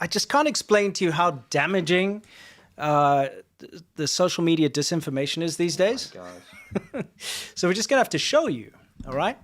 I just can't explain to you how damaging the social media disinformation is these days. Oh my gosh. So we're just going to have to show you, all right?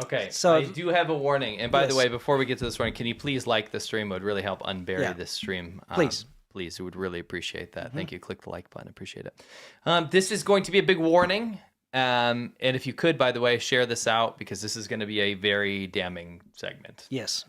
Okay, so I do have a warning. And by the yes. way, before we get to this warning, can you please like the stream? It would really help unbury Yeah. this stream. Please. Please, we would really appreciate that. Thank you. Click the like button. Appreciate it. This is going to be a big warning. And if you could, by the way, share this out because this is going to be a very damning segment. Yes.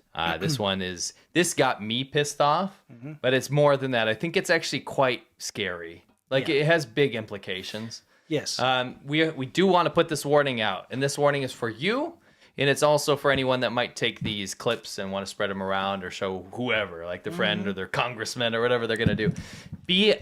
This got me pissed off, but it's more than that. I think it's actually quite scary. Like it has big implications. Yes. We do want to put this warning out, and this warning is for you, and it's also for anyone that might take these clips and want to spread them around or show whoever, like their friend or their congressman or whatever they're going to do. Be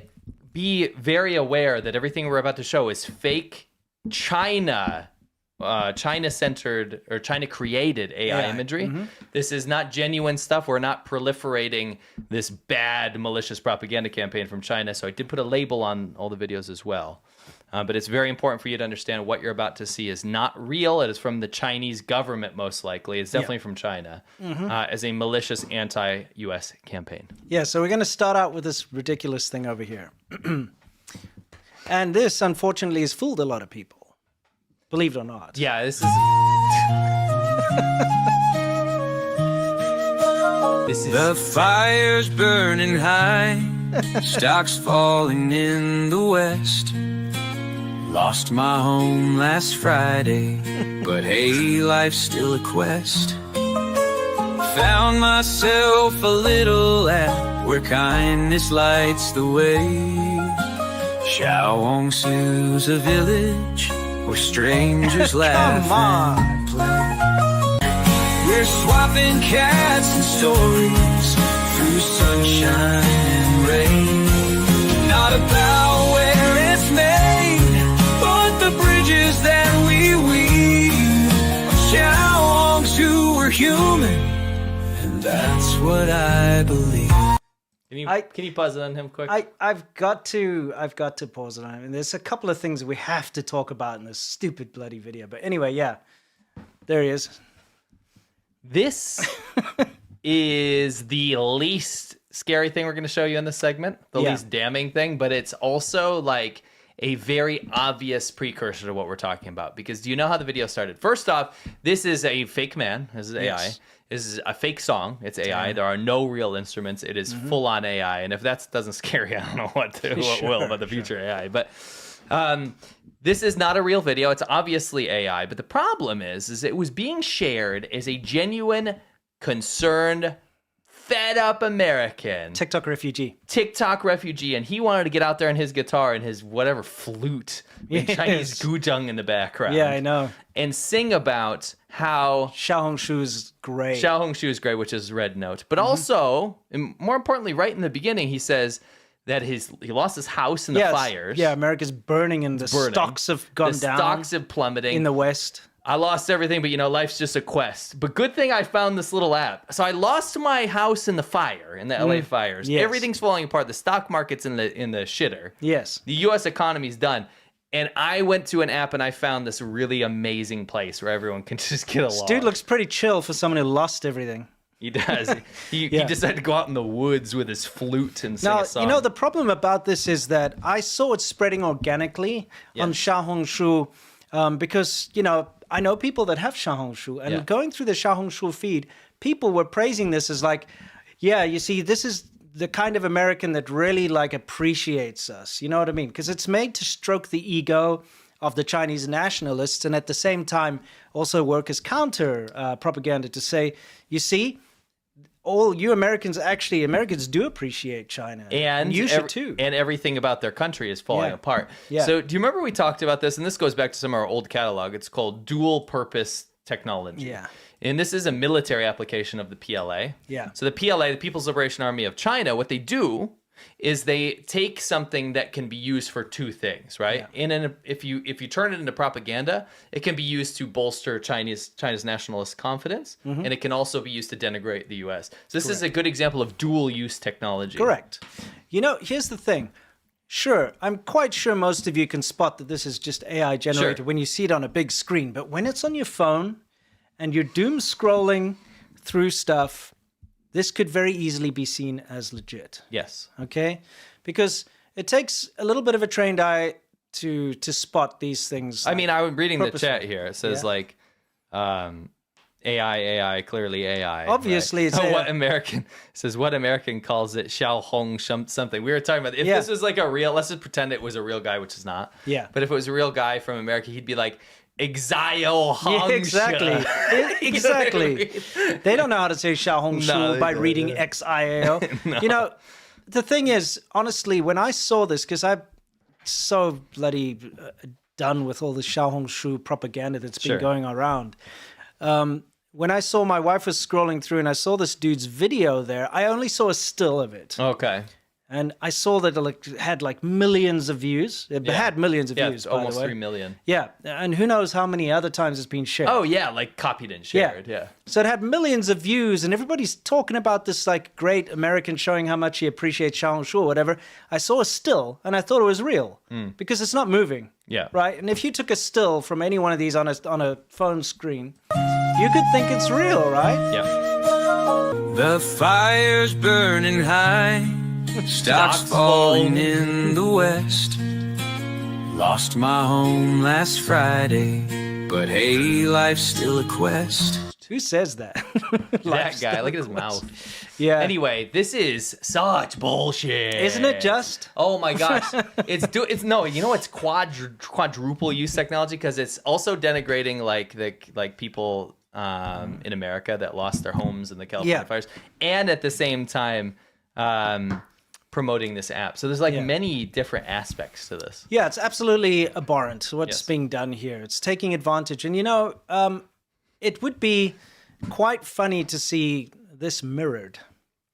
very aware that everything we're about to show is fake China-centered or China-created AI imagery. This is not genuine stuff. We're not proliferating this bad, malicious propaganda campaign from China. So I did put a label on all the videos as well. But it's very important for you to understand what you're about to see is not real. It is from the Chinese government, most likely. It's definitely from China as a malicious anti-U.S. campaign. Yeah, so we're going to start out with this ridiculous thing over here. And this, unfortunately, has fooled a lot of people. Believe it or not. Yeah, this is... The fire's burning high, stocks falling in the west. Lost my home last Friday, but hey, life's still a quest. Found myself a little app where kindness lights the way. Shaongshu's a village where strangers laugh and play. We're swapping cats and stories through sunshine and rain. Not about where it's made, but the bridges that we weave. Shaongshu, we're human, and that's what I believe. Can you pause it on him quick? I've got to pause it on him. And there's a couple of things we have to talk about in this stupid bloody video. But anyway, yeah, there he is. This is the least scary thing we're going to show you in this segment, the least damning thing, but it's also like a very obvious precursor to what we're talking about. Because do you know how the video started? First off, this is a fake man. This is AI. This is a fake song. It's AI. There are no real instruments. It is full-on AI. And if that doesn't scare you, I don't know what will about the future AI. But this is not a real video. It's obviously AI. But the problem is it was being shared as a genuine, concerned, fed-up American. TikTok refugee. And he wanted to get out there on his guitar and his whatever flute with Chinese guzheng in the background. Yeah, I know. And sing about how Xiaohongshu's great. Xiaohongshu is great, which is REDNOTE. But also, and more importantly, right in the beginning, he says that he lost his house in the fires. Yeah, America's burning and the stocks have gone down. The stocks have plummeting. In the West. I lost everything, but life's just a quest. But good thing I found this little app. So I lost my house in the fire, in the LA fires. Yes. Everything's falling apart. The stock market's in the shitter. Yes. The U.S. economy's done. And I went to an app and I found this really amazing place where everyone can just get along. This dude looks pretty chill for someone who lost everything. He does. He decided to go out in the woods with his flute and sing a song. Now, the problem about this is that I saw it spreading organically on Xiaohongshu because, I know people that have Xiaohongshu, and going through the Xiaohongshu feed, people were praising this as like, yeah, you see, this is the kind of American that really appreciates us. You know what I mean? Because it's made to stroke the ego of the Chinese nationalists and at the same time also work as counter propaganda to say, you see, all you Americans do appreciate China. And you should too. And everything about their country is falling apart. Yeah. So do you remember we talked about this? And this goes back to some of our old catalog. It's called dual purpose technology. Yeah. And this is a military application of the PLA. Yeah. So the PLA, the People's Liberation Army of China, what they do is they take something that can be used for two things, right? Yeah. And if you turn it into propaganda, it can be used to bolster China's nationalist confidence, and it can also be used to denigrate the U.S. So this is a good example of dual-use technology. Correct. Here's the thing. Sure, I'm quite sure most of you can spot that this is just AI generated when you see it on a big screen. But when it's on your phone and you're doom scrolling through stuff, this could very easily be seen as legit. Yes. Okay? Because it takes a little bit of a trained eye to spot these things. I mean, I'm reading the purposeful. chat here. It says like AI, clearly AI. Obviously, right? it's AI. What American calls it Xiaohong something. We were talking about if this was like a real, let's just pretend it was a real guy, which is not. Yeah. But if it was a real guy from America, he'd be like, Exio Yeah, exactly. Exactly. They don't know how to say Xiaohongshu by reading XIAO. No. You know, the thing is, honestly, when I saw this, because I'm so bloody done with all the Xiaohongshu propaganda that's been going around. When I saw my wife was scrolling through and I saw this dude's video there, I only saw a still of it. Okay. And I saw that it had like millions of views. It had millions of views, by almost the way. 3 million. Yeah, and who knows how many other times it's been shared. Oh, yeah, like copied and shared, yeah. So it had millions of views, and everybody's talking about this like great American showing how much he appreciates Xiaohongshu or whatever. I saw a still, and I thought it was real, because it's not moving. Yeah. Right? And if you took a still from any one of these on a phone screen, you could think it's real, right? Yeah. The fire's burning high, stocks falling in the west. Lost my home last Friday, but hey, life's still a quest. Who says that? That guy, look at his mouth. Yeah. Anyway, this is such bullshit. Isn't it just? Oh my gosh. It's quadruple use technology because it's also denigrating like people in America that lost their homes in the California fires, and at the same time promoting this app. So there's many different aspects to this. Yeah, it's absolutely abhorrent what's being done here. It's taking advantage. And, it would be quite funny to see this mirrored.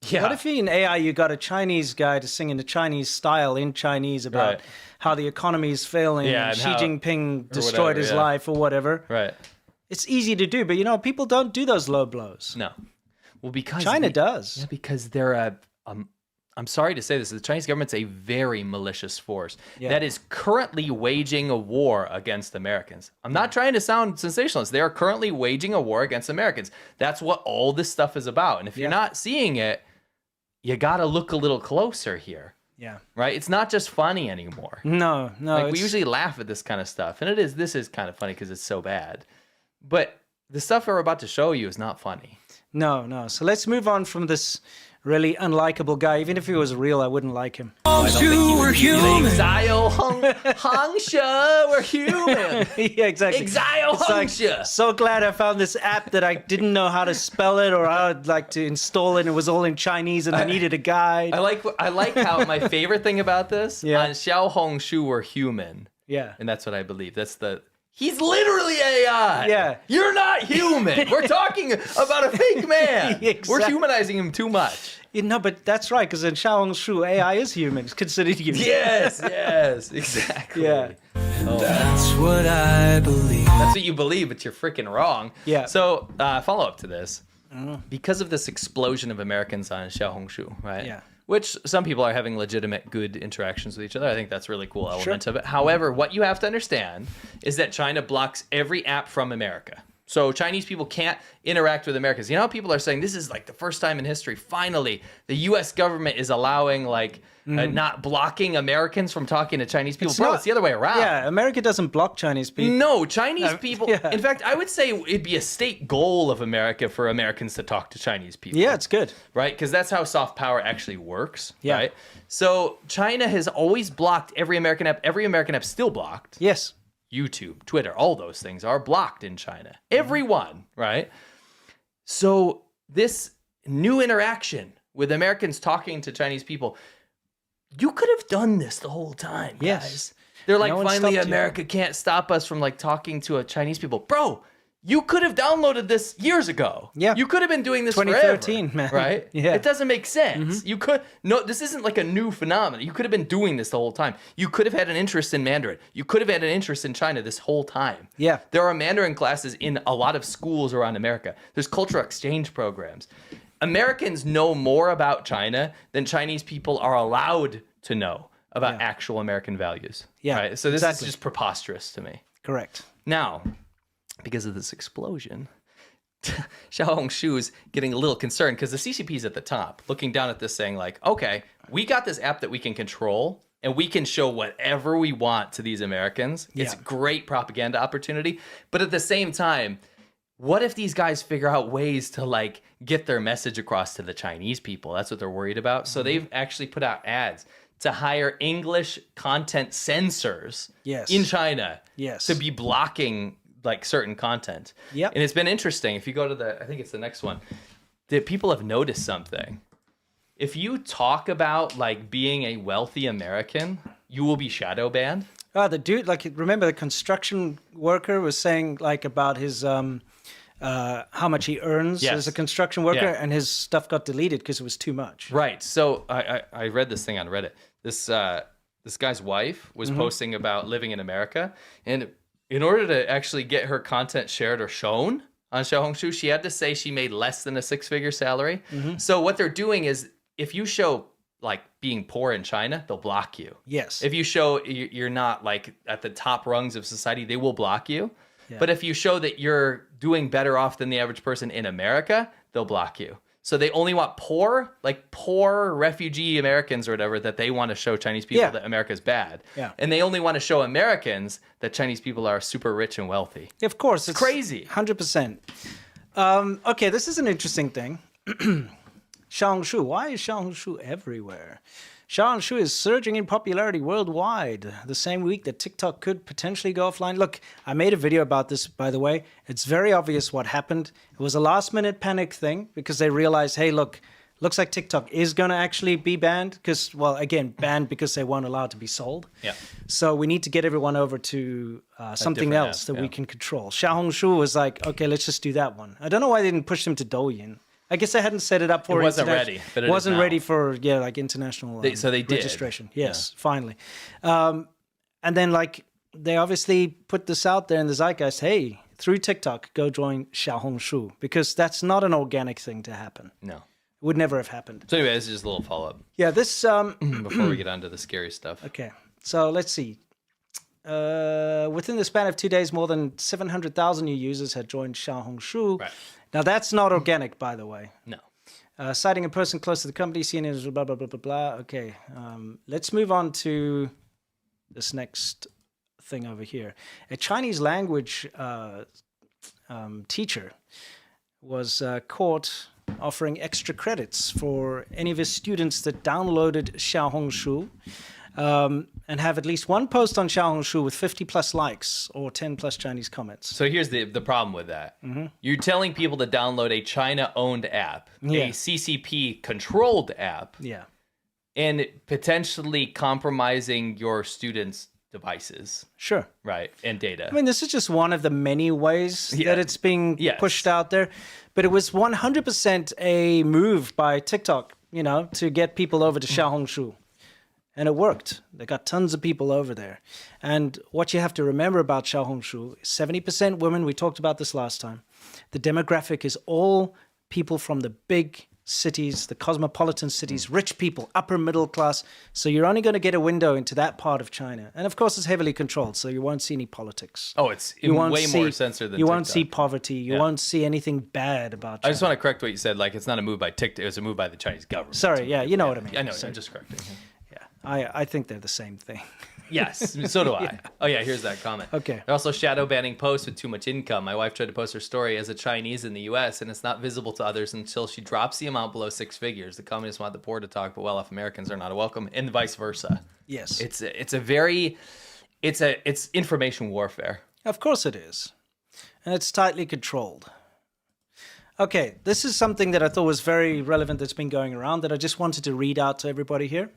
Yeah. What if in AI you got a Chinese guy to sing in a Chinese style in Chinese about how the economy is failing and Xi Jinping destroyed his life or whatever? Right. It's easy to do, but, people don't do those low blows. No. Well, because China does. Yeah, because they're I'm sorry to say this, the Chinese government's a very malicious force that is currently waging a war against Americans. I'm not trying to sound sensationalist. They are currently waging a war against Americans. That's what all this stuff is about. And if you're not seeing it, you got to look a little closer here. Yeah. Right? It's not just funny anymore. No. Like we usually laugh at this kind of stuff. And this is kind of funny because it's so bad. But the stuff we're about to show you is not funny. No. So let's move on from this really unlikable guy. Even if he was real, I wouldn't like him. We're human. Exile Hangsha, we're human. Yeah, exactly. Exile Hangsha. So glad I found this app that I didn't know how to spell it or how I'd like to install it. And it was all in Chinese and I needed a guide. I like how my favorite thing about this on Xiaohongshu we're human. Yeah. And that's what I believe. He's literally AI. Yeah. You're not human. We're talking about a fake man. Exactly. We're humanizing him too much. But that's right, because in Xiaohongshu, AI is human. It's considered human. Yes, exactly. Yeah. That's what I believe. That's what you believe, but you're freaking wrong. Yeah. So, follow up to this. Because of this explosion of Americans on Xiaohongshu, right? Yeah. Which some people are having legitimate good interactions with each other. I think that's a really cool element of it. However, what you have to understand is that China blocks every app from America. So Chinese people can't interact with Americans. You know how people are saying this is like the first time in history, finally, the U.S. government is allowing not blocking Americans from talking to Chinese people. It's the other way around. Yeah, America doesn't block Chinese people. No, Chinese people. Yeah. In fact, I would say it'd be a state goal of America for Americans to talk to Chinese people. Yeah, it's good. Right? Because that's how soft power actually works. Yeah. Right? So China has always blocked every American app. Every American app still blocked. Yes. YouTube, Twitter, all those things are blocked in China. Everyone, right? So this new interaction with Americans talking to Chinese people, you could have done this the whole time, guys. Yes. They're like, No one finally, stopped you. America can't stop us from talking to a Chinese people. Bro, you could have downloaded this years ago. Yeah. You could have been doing this 2013, forever, man. right? Yeah. It doesn't make sense. You could, this isn't like a new phenomenon. You could have been doing this the whole time. You could have had an interest in Mandarin. You could have had an interest in China this whole time. Yeah. There are Mandarin classes in a lot of schools around America. There's cultural exchange programs. Americans know more about China than Chinese people are allowed to know about actual American values. Yeah, Right? So this exactly. is just preposterous to me. Correct. Now, because of this explosion, Xiaohongshu is getting a little concerned because the CCP is at the top, looking down at this saying like, okay, we got this app that we can control and we can show whatever we want to these Americans. It's a great propaganda opportunity. But at the same time, what if these guys figure out ways to like get their message across to the Chinese people? That's what they're worried about. So they've actually put out ads to hire English content censors in China to be blocking like certain content. Yep. And it's been interesting. If you go to I think it's the next one, that people have noticed something. If you talk about like being a wealthy American, you will be shadow banned. Oh, the dude, like, remember the construction worker was saying like about his, how much he earns as a construction worker, and his stuff got deleted because it was too much. Right. So I read this thing on Reddit. This guy's wife was posting about living in America, and in order to actually get her content shared or shown on Xiaohongshu, she had to say she made less than a six-figure salary. So what they're doing is, if you show like being poor in China, they'll block you. Yes. If you show you're not like at the top rungs of society, they will block you. Yeah. But if you show that you're doing better off than the average person in America, they'll block you. So they only want poor refugee Americans or whatever, that they want to show Chinese people that America's bad. Yeah. And they only want to show Americans that Chinese people are super rich and wealthy. Of course. It's crazy. 100%. Okay, this is an interesting thing. Xiaohongshu. Why is Xiaohongshu everywhere? Xiaohongshu is surging in popularity worldwide the same week that TikTok could potentially go offline. Look, I made a video about this, by the way. It's very obvious what happened. It was a last-minute panic thing because they realized, hey, look, looks like TikTok is going to actually be banned because, well, again, banned because they weren't allowed to be sold. Yeah. So we need to get everyone over to something else that we can control. Xiaohongshu was like, okay, let's just do that one. I don't know why they didn't push them to Douyin. I guess they hadn't set it up for it. Wasn't ready, but it wasn't ready for like international so they did. registration. Yes, finally. And then like they obviously put this out there in the zeitgeist. Hey, through TikTok, go join Xiaohongshu because that's not an organic thing to happen. No, it would never have happened. So anyway, this is just a little follow up. Yeah, this before we get on to the scary stuff. Okay, so let's see. Within the span of 2 days, more than 700,000 new users had joined Xiaohongshu. Right. Now, that's not organic, by the way. No. Citing a person close to the company, CNN is blah, blah, blah, blah, blah. Okay. Let's move on to this next thing over here. A Chinese language teacher was caught offering extra credits for any of his students that downloaded Xiaohongshu. And have at least one post on Xiaohongshu with 50 plus likes or 10 plus Chinese comments. So here's the problem with that. You're telling people to download a China-owned app, a CCP-controlled app, and potentially compromising your students' devices. Sure. Right, and data. I mean, this is just one of the many ways that it's being pushed out there. But it was 100% a move by TikTok, to get people over to Xiaohongshu. And it worked. They got tons of people over there. And what you have to remember about Xiaohongshu is 70% women. We talked about this last time. The demographic is all people from the big cities, the cosmopolitan cities, rich people, upper middle class. So you're only going to get a window into that part of China. And of course, it's heavily controlled, so you won't see any politics. Oh, it's way more censored than You TikTok. won't see poverty. You won't see anything bad about China. I just want to correct what you said. Like, it's not a move by TikTok. It was a move by the Chinese government. Sorry, you know what I mean. I know, I'm just correcting. I think they're the same thing. Yes, so do I. Oh, yeah, here's that comment. Okay. They're also shadow banning posts with too much income. My wife tried to post her story as a Chinese in the U.S., and it's not visible to others until she drops the amount below six figures. The communists want the poor to talk, but well-off Americans are not welcome, and vice versa. Yes. It's information warfare. Of course it is. And it's tightly controlled. Okay, this is something that I thought was very relevant that's been going around that I just wanted to read out to everybody here.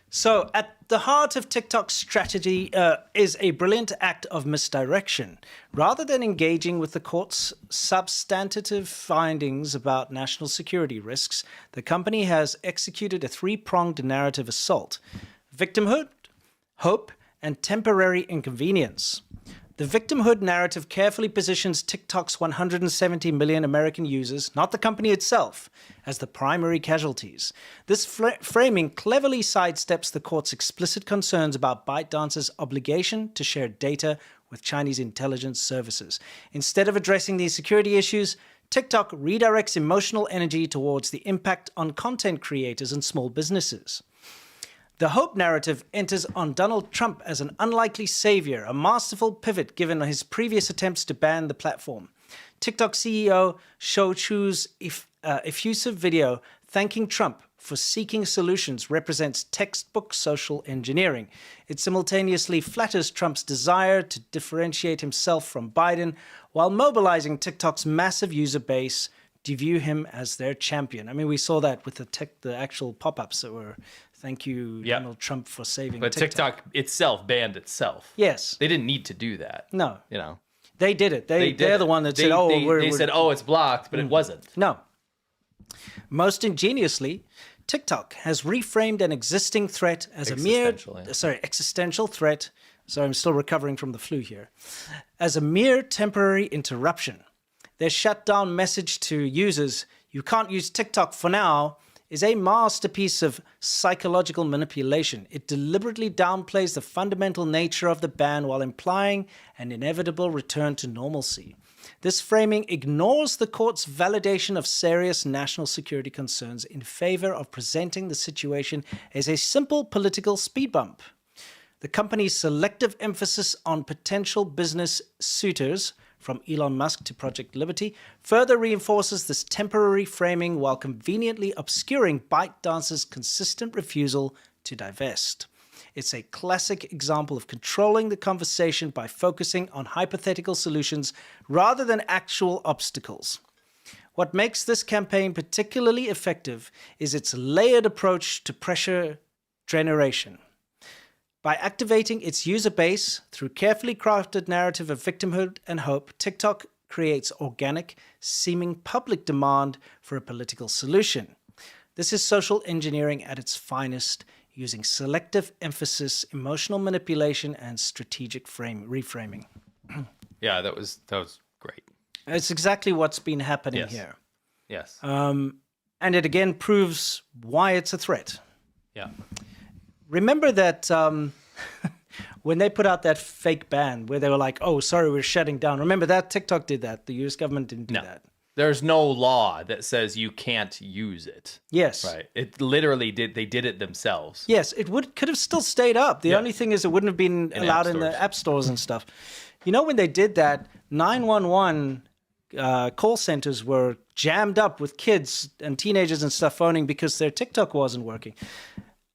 So, at the heart of TikTok's strategy is a brilliant act of misdirection. Rather than engaging with the court's substantive findings about national security risks, the company has executed a three-pronged narrative assault: victimhood, hope, and temporary inconvenience. The victimhood narrative carefully positions TikTok's 170 million American users, not the company itself, as the primary casualties. This framing cleverly sidesteps the court's explicit concerns about ByteDance's obligation to share data with Chinese intelligence services. Instead of addressing these security issues, TikTok redirects emotional energy towards the impact on content creators and small businesses. The hope narrative enters on Donald Trump as an unlikely savior, a masterful pivot given his previous attempts to ban the platform. TikTok CEO Shou Chu's effusive video thanking Trump for seeking solutions represents textbook social engineering. It simultaneously flatters Trump's desire to differentiate himself from Biden while mobilizing TikTok's massive user base to view him as their champion. I mean, we saw that with the actual pop-ups that were, thank you, Donald Trump, for saving But TikTok itself banned itself. Yes. They didn't need to do that. No. You know. They did it. They're the one that said, they said, it's blocked, but it wasn't. No. Most ingeniously, TikTok has reframed an existing threat as a mere existential threat. Sorry, I'm still recovering from the flu here. As a mere temporary interruption. Their shutdown message to users, you can't use TikTok for now, is a masterpiece of psychological manipulation. It deliberately downplays the fundamental nature of the ban while implying an inevitable return to normalcy. This framing ignores the court's validation of serious national security concerns in favor of presenting the situation as a simple political speed bump. The company's selective emphasis on potential business suitors, from Elon Musk to Project Liberty, further reinforces this temporary framing while conveniently obscuring ByteDance's consistent refusal to divest. It's a classic example of controlling the conversation by focusing on hypothetical solutions rather than actual obstacles. What makes this campaign particularly effective is its layered approach to pressure generation. By activating its user base through carefully crafted narrative of victimhood and hope, TikTok creates organic, seeming public demand for a political solution. This is social engineering at its finest, using selective emphasis, emotional manipulation, and strategic reframing. Yeah, that was great. It's exactly what's been happening here. Yes. And it again proves why it's a threat. Yeah. Remember that when they put out that fake ban where they were like, oh, sorry, we're shutting down. Remember that? TikTok did that. The US government didn't do that. There's no law that says you can't use it. Yes. Right. It literally they did it themselves. Yes, it could have still stayed up. The only thing is it wouldn't have been allowed in the app stores and stuff. You know, when they did that, 911 call centers were jammed up with kids and teenagers and stuff phoning because their TikTok wasn't working.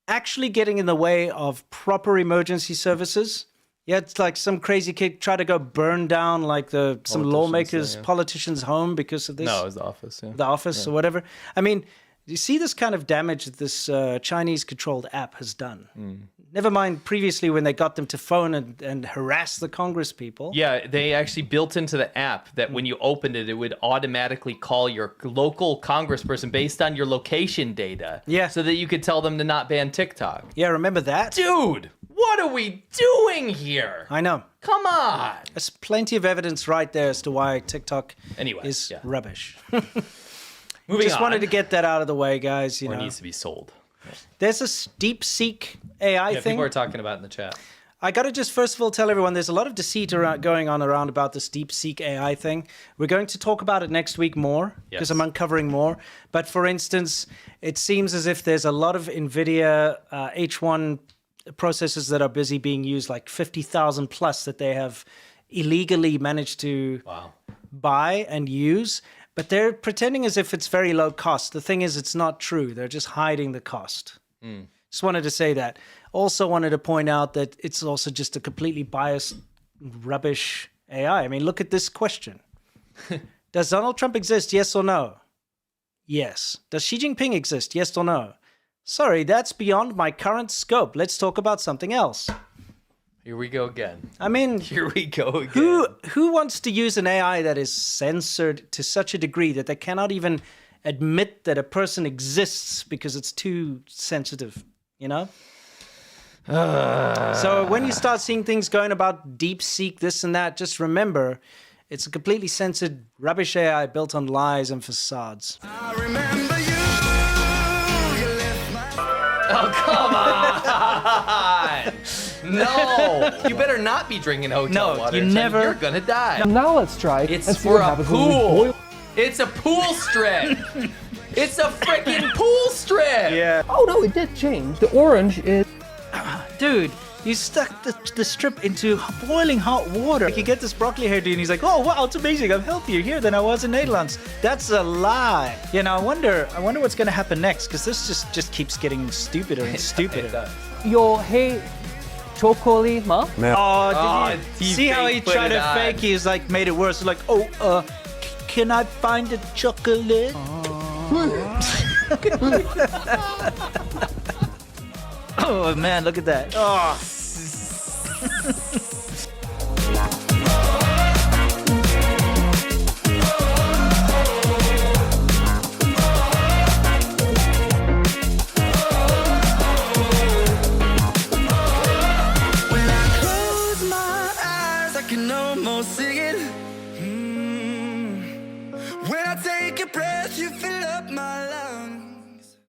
Actually getting in the way of proper emergency services. Yeah, it's like some crazy kid tried to go burn down like some lawmakers, politicians' home because of this. No, it was the office. Yeah. The office or whatever. I mean, you see this kind of damage that this Chinese-controlled app has done. Never mind previously when they got them to phone and harass the Congress people. Yeah, they actually built into the app that when you opened it, it would automatically call your local congressperson based on your location data. Yeah. So that you could tell them to not ban TikTok. Yeah, remember that? Dude, what are we doing here? I know. Come on. There's plenty of evidence right there as to why TikTok is rubbish. Moving on. Wanted to get that out of the way, guys. It needs to be sold. There's this DeepSeek AI thing. People are talking about it in the chat. I got to just first of all tell everyone there's a lot of deceit going on around about this DeepSeek AI thing. We're going to talk about it next week more because I'm uncovering more. But for instance, it seems as if there's a lot of NVIDIA H1 processors that are busy being used, like 50,000 plus that they have illegally managed to buy and use. But they're pretending as if it's very low cost. The thing is, it's not true. They're just hiding the cost. Just wanted to say that. Also wanted to point out that it's also just a completely biased, rubbish AI. I mean, look at this question. Does Donald Trump exist? Yes or no? Yes. Does Xi Jinping exist? Yes or no? Sorry, that's beyond my current scope. Let's talk about something else. Here we go again. I mean, here we go again. Who wants to use an AI that is censored to such a degree that they cannot even admit that a person exists because it's too sensitive, you know? So when you start seeing things going about DeepSeek, this and that, just remember, it's a completely censored rubbish AI built on lies and facades. I remember you left my... Oh, come on! No, you better not be drinking hotel No, water. you China. never- You're gonna die. Now let's try It's and see for what a happens when we pool. boil. It's a pool strip. It's a freaking pool strip. Yeah. Oh no, it did change. The orange is. Dude, you stuck the strip into boiling hot water. Like you get this broccoli hairdo and he's like, oh wow, it's amazing. I'm healthier here than I was in Netherlands. That's a lie. You know, I wonder what's gonna happen next, because this just keeps getting stupider and stupider. Your hey, chocolate, ma? Oh, did he you see how he fake put tried it to on. fake? He's like made it worse. Like, can I find the chocolate? Oh man, look at that. Oh.